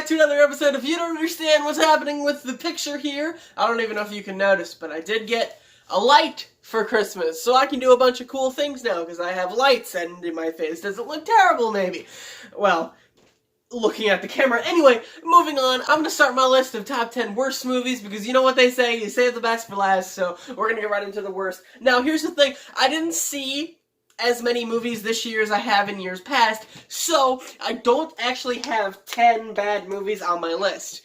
back to another episode. If you don't understand what's happening with the picture here, I don't even know if you can notice, but I did get a light for Christmas, so I can do a bunch of cool things now, because I have lights, and my face doesn't look terrible, maybe. Well, looking at the camera. Anyway, moving on, I'm going to start my list of top 10 worst movies, because you know what they say, you save the best for last, so we're going to get right into the worst. Now, here's the thing, I didn't see as many movies this year as I have in years past, so I don't actually have 10 bad movies on my list.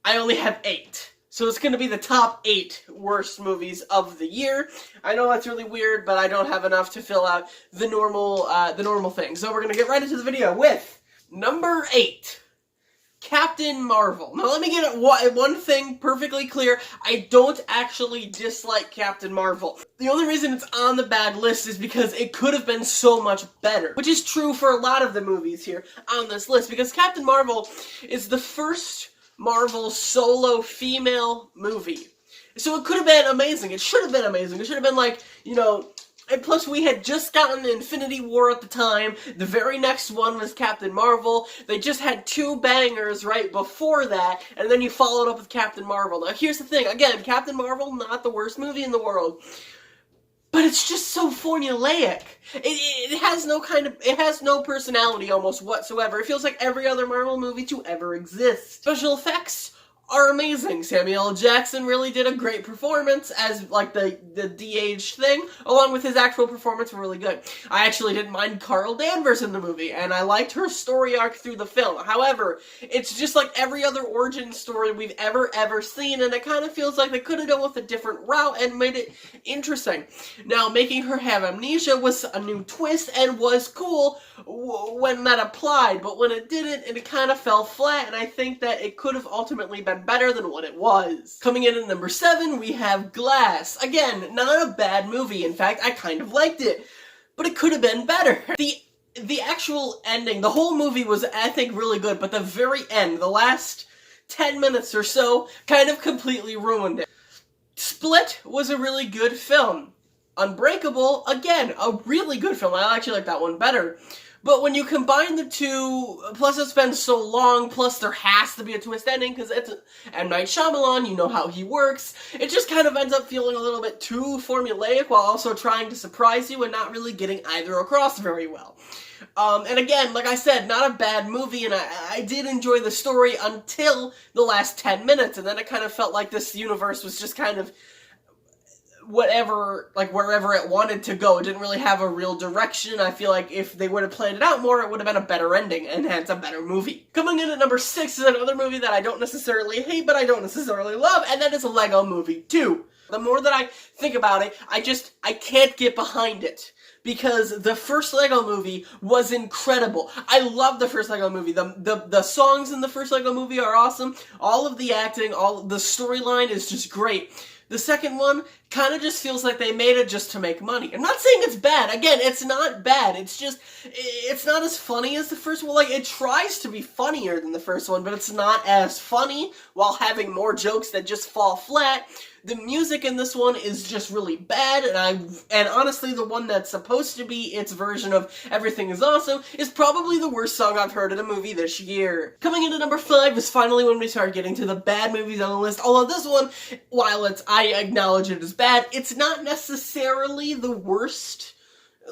I only have 8. So it's going to be the top 8 worst movies of the year. I know that's really weird, but I don't have enough to fill out the normal thing. So we're going to get right into the video with number 8. Captain Marvel. Now let me get one thing perfectly clear. I don't actually dislike Captain Marvel. The only reason it's on the bad list is because it could have been so much better. Which is true for a lot of the movies here on this list. Because Captain Marvel is the first Marvel solo female movie. So it could have been amazing. It should have been amazing. It should have been like, you know... And plus, we had just gotten Infinity War at the time. The very next one was Captain Marvel. They just had 2 bangers right before that, and then you followed up with Captain Marvel. Now, here's the thing. Again, Captain Marvel, not the worst movie in the world. But it's just so formulaic. It has no personality almost whatsoever. It feels like every other Marvel movie to ever exist. Special effects are amazing. Samuel L. Jackson really did a great performance as, like, the de-aged thing, along with his actual performance were really good. I actually didn't mind Carol Danvers in the movie, and I liked her story arc through the film. However, it's just like every other origin story we've ever seen, and it kind of feels like they could have gone with a different route and made it interesting. Now, making her have amnesia was a new twist and was cool when that applied, but when it didn't, it kind of fell flat, and I think that it could have ultimately been better than what it was. Coming in at number 7, we have Glass. Again, not a bad movie. In fact, I kind of liked it, but it could have been better. The actual ending, the whole movie was, I think, really good, but the very end, the last 10 minutes or so, kind of completely ruined it. Split was a really good film. Unbreakable, again, a really good film. I actually like that one better. But when you combine the two, plus it's been so long, plus there has to be a twist ending, because it's M. Night Shyamalan, you know how he works, it just kind of ends up feeling a little bit too formulaic, while also trying to surprise you and not really getting either across very well. And again, like I said, not a bad movie, and I did enjoy the story until the last 10 minutes, and then it kind of felt like this universe was just kind of whatever, like, wherever it wanted to go. It didn't really have a real direction. I feel like if they would have planned it out more, it would have been a better ending, and hence a better movie. Coming in at number 6 is another movie that I don't necessarily hate, but I don't necessarily love, and that is Lego Movie 2. The more that I think about it, I can't get behind it. Because the first Lego Movie was incredible. I love the first Lego Movie. The songs in the first Lego Movie are awesome. All of the acting, all the storyline is just great. The second one kind of just feels like they made it just to make money. I'm not saying it's bad. Again, it's not bad. It's just, it's not as funny as the first one. Like, it tries to be funnier than the first one, but it's not as funny while having more jokes that just fall flat. The music in this one is just really bad, and honestly, the one that's supposed to be its version of Everything is Awesome is probably the worst song I've heard in a movie this year. Coming into number 5 is finally when we start getting to the bad movies on the list, although this one, while I acknowledge it as bad, it's not necessarily the worst.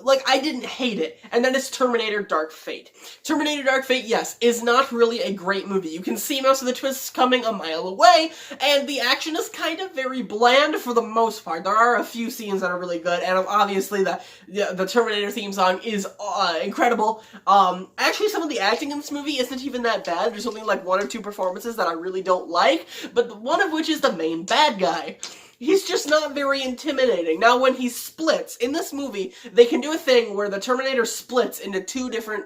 Like, I didn't hate it, and then it's Terminator Dark Fate. Terminator Dark Fate, yes, is not really a great movie. You can see most of the twists coming a mile away, and the action is kind of very bland for the most part. There are a few scenes that are really good, and obviously the Terminator theme song is incredible. Actually, some of the acting in this movie isn't even that bad. There's only like 1 or 2 performances that I really don't like, but one of which is the main bad guy. He's just not very intimidating. Now, when he splits, in this movie, they can do a thing where the Terminator splits into 2 different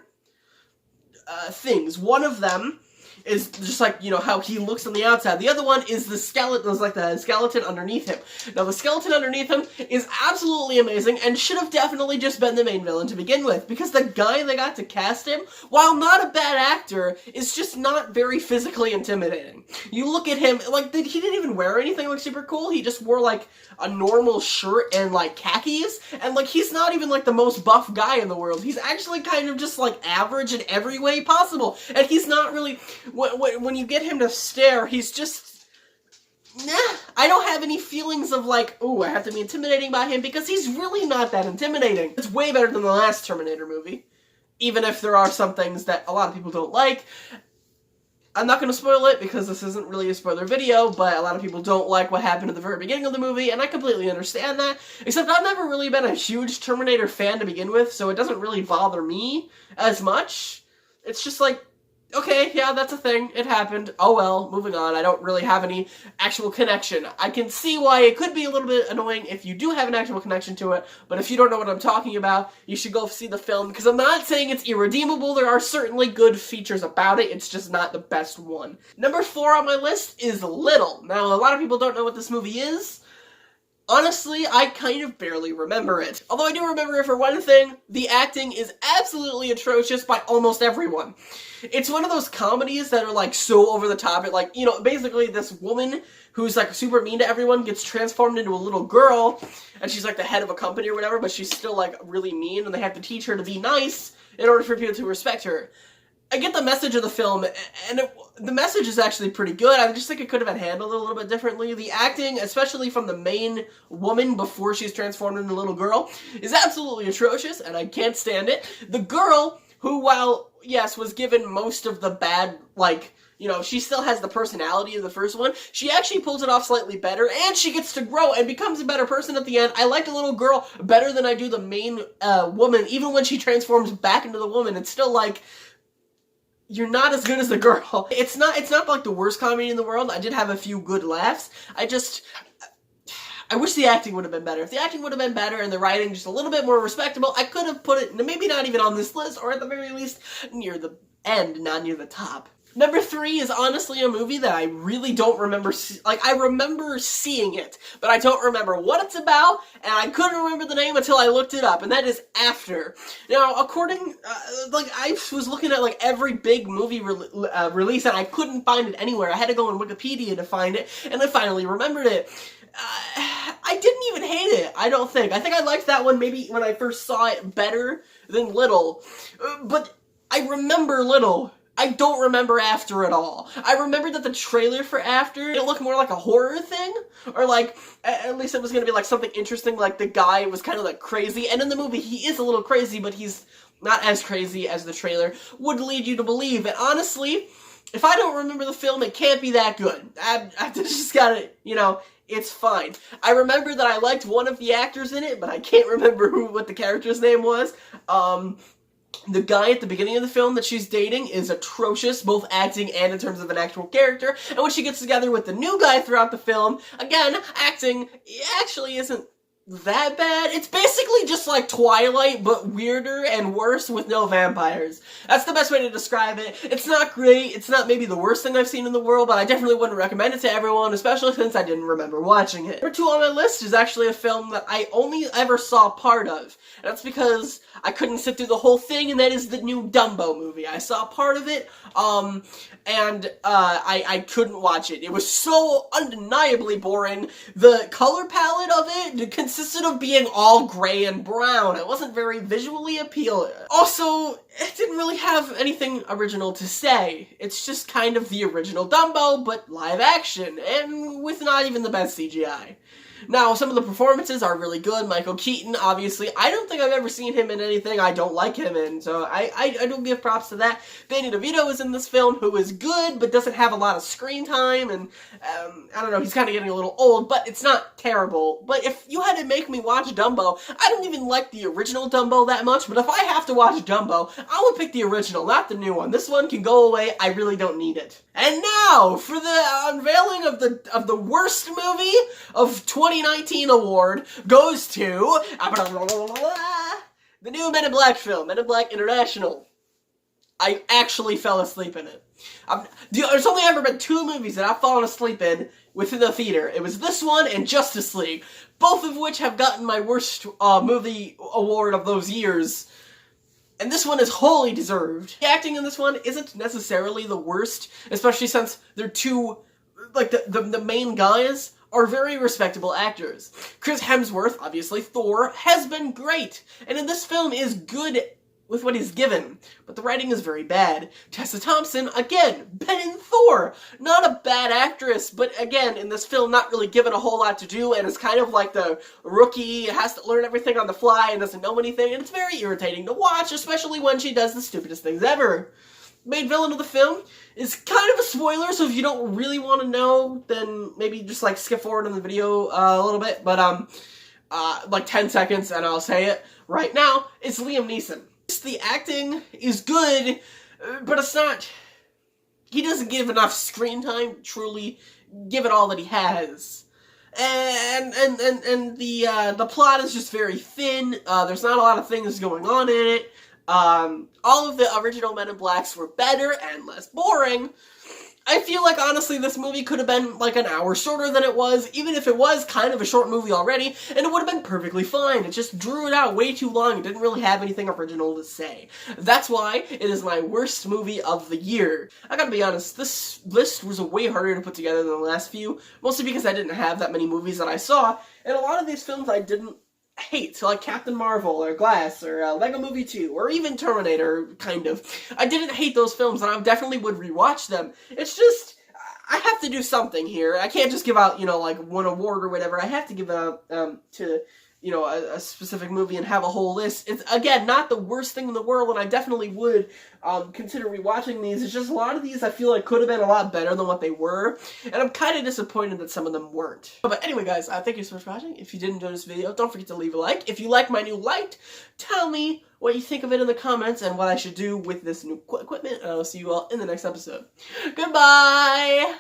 things. One of them is just like, you know, how he looks on the outside. The other one is the skeleton, like the skeleton underneath him. Now, the skeleton underneath him is absolutely amazing and should have definitely just been the main villain to begin with, because the guy they got to cast him, while not a bad actor, is just not very physically intimidating. You look at him, like, he didn't even wear anything, like, super cool. He just wore, like, a normal shirt and, like, khakis, and, like, he's not even, like, the most buff guy in the world. He's actually kind of just, like, average in every way possible, and he's not really... when you get him to stare, he's just, nah. I don't have any feelings of like, ooh, I have to be intimidating by him, because he's really not that intimidating. It's way better than the last Terminator movie, even if there are some things that a lot of people don't like. I'm not going to spoil it because this isn't really a spoiler video, but a lot of people don't like what happened at the very beginning of the movie, and I completely understand that. Except I've never really been a huge Terminator fan to begin with, so it doesn't really bother me as much. It's just like, okay, yeah, that's a thing. It happened. Oh well, moving on. I don't really have any actual connection. I can see why it could be a little bit annoying if you do have an actual connection to it, but if you don't know what I'm talking about, you should go see the film, because I'm not saying it's irredeemable. There are certainly good features about it. It's just not the best one. Number 4 on my list is Little. Now, a lot of people don't know what this movie is. Honestly, I kind of barely remember it. Although I do remember it for one thing, the acting is absolutely atrocious by almost everyone. It's one of those comedies that are like so over the top. It like, you know, basically this woman who's like super mean to everyone gets transformed into a little girl, and she's like the head of a company or whatever, but she's still like really mean, and they have to teach her to be nice in order for people to respect her. I get the message of the film, and the message is actually pretty good. I just think it could have been handled a little bit differently. The acting, especially from the main woman before she's transformed into a little girl, is absolutely atrocious, and I can't stand it. The girl, who, while, yes, was given most of the bad, like, you know, she still has the personality of the first one, she actually pulls it off slightly better, and she gets to grow and becomes a better person at the end. I like the little girl better than I do the main woman. Even when she transforms back into the woman, it's still like, you're not as good as the girl. It's not like the worst comedy in the world. I did have a few good laughs. I wish the acting would have been better. If the acting would have been better and the writing just a little bit more respectable, I could have put it, maybe not even on this list, or at the very least, near the end, not near the top. Number 3 is honestly a movie that I really don't remember, I remember seeing it, but I don't remember what it's about, and I couldn't remember the name until I looked it up, and that is After. Now, I was looking at, like, every big movie release, and I couldn't find it anywhere. I had to go on Wikipedia to find it, and I finally remembered it. I didn't even hate it, I don't think. I think I liked that one maybe when I first saw it better than Little, but I remember Little. I don't remember After at all. I remember that the trailer for After, it looked more like a horror thing, or like, at least it was going to be like something interesting, like the guy was kind of like crazy, and in the movie he is a little crazy, but he's not as crazy as the trailer would lead you to believe. And honestly, if I don't remember the film, it can't be that good. I just gotta, you know, it's fine. I remember that I liked one of the actors in it, but I can't remember what the character's name was. The guy at the beginning of the film that she's dating is atrocious, both acting and in terms of an actual character, and when she gets together with the new guy throughout the film, again, acting actually isn't that bad. It's basically just like Twilight, but weirder and worse with no vampires. That's the best way to describe it. It's not great, it's not maybe the worst thing I've seen in the world, but I definitely wouldn't recommend it to everyone, especially since I didn't remember watching it. Number 2 on my list is actually a film that I only ever saw part of, and that's because I couldn't sit through the whole thing, and that is the new Dumbo movie. I saw part of it, and I couldn't watch it. It was so undeniably boring. The color palette of it consisted of being all gray and brown. It wasn't very visually appealing. Also, it didn't really have anything original to say. It's just kind of the original Dumbo, but live action, and with not even the best CGI. Now, some of the performances are really good. Michael Keaton, obviously. I don't think I've ever seen him in anything I don't like him in, so I don't give props to that. Danny DeVito is in this film, who is good, but doesn't have a lot of screen time, and, I don't know, he's kind of getting a little old, but it's not terrible. But if you had to make me watch Dumbo, I don't even like the original Dumbo that much, but if I have to watch Dumbo, I would pick the original, not the new one. This one can go away, I really don't need it. And now, for the unveiling of the worst movie of 2019 award, goes to the new Men in Black film, Men in Black International. I actually fell asleep in it. There's only ever been 2 movies that I've fallen asleep in within the theater. It was this one and Justice League, both of which have gotten my worst movie award of those years. And this one is wholly deserved. The acting in this one isn't necessarily the worst, especially since they're two, like, the main guys are very respectable actors. Chris Hemsworth, obviously Thor, has been great, and in this film is good with what he's given, but the writing is very bad. Tessa Thompson, again, been in Thor. Not a bad actress, but again, in this film, not really given a whole lot to do, and is kind of like the rookie, has to learn everything on the fly and doesn't know anything, and it's very irritating to watch, especially when she does the stupidest things ever. Main villain of the film is kind of a spoiler, so if you don't really want to know, then maybe just like skip forward in the video a little bit, but like 10 seconds and I'll say it right now. It's Liam Neeson. The acting is good, but it's not, he doesn't give enough screen time to truly give it all that he has. And the plot is just very thin. There's not a lot of things going on in it. All of the original Men in Blacks were better and less boring. I feel like, honestly, this movie could have been like an hour shorter than it was, even if it was kind of a short movie already, and it would have been perfectly fine. It just drew it out way too long. It didn't really have anything original to say. That's why it is my worst movie of the year. I gotta be honest, this list was way harder to put together than the last few, mostly because I didn't have that many movies that I saw, and a lot of these films I didn't hate, so like Captain Marvel, or Glass, or Lego Movie 2, or even Terminator, kind of. I didn't hate those films, and I definitely would rewatch them. It's just, I have to do something here. I can't just give out, you know, like one award or whatever. I have to give out to, you know, a specific movie and have a whole list. It's, again, not the worst thing in the world, and I definitely would consider rewatching these. It's just a lot of these I feel like could have been a lot better than what they were, and I'm kind of disappointed that some of them weren't. But anyway, guys, thank you so much for watching. If you did enjoy this video, don't forget to leave a like. If you like my new light, tell me what you think of it in the comments and what I should do with this new equipment, and I'll see you all in the next episode. Goodbye!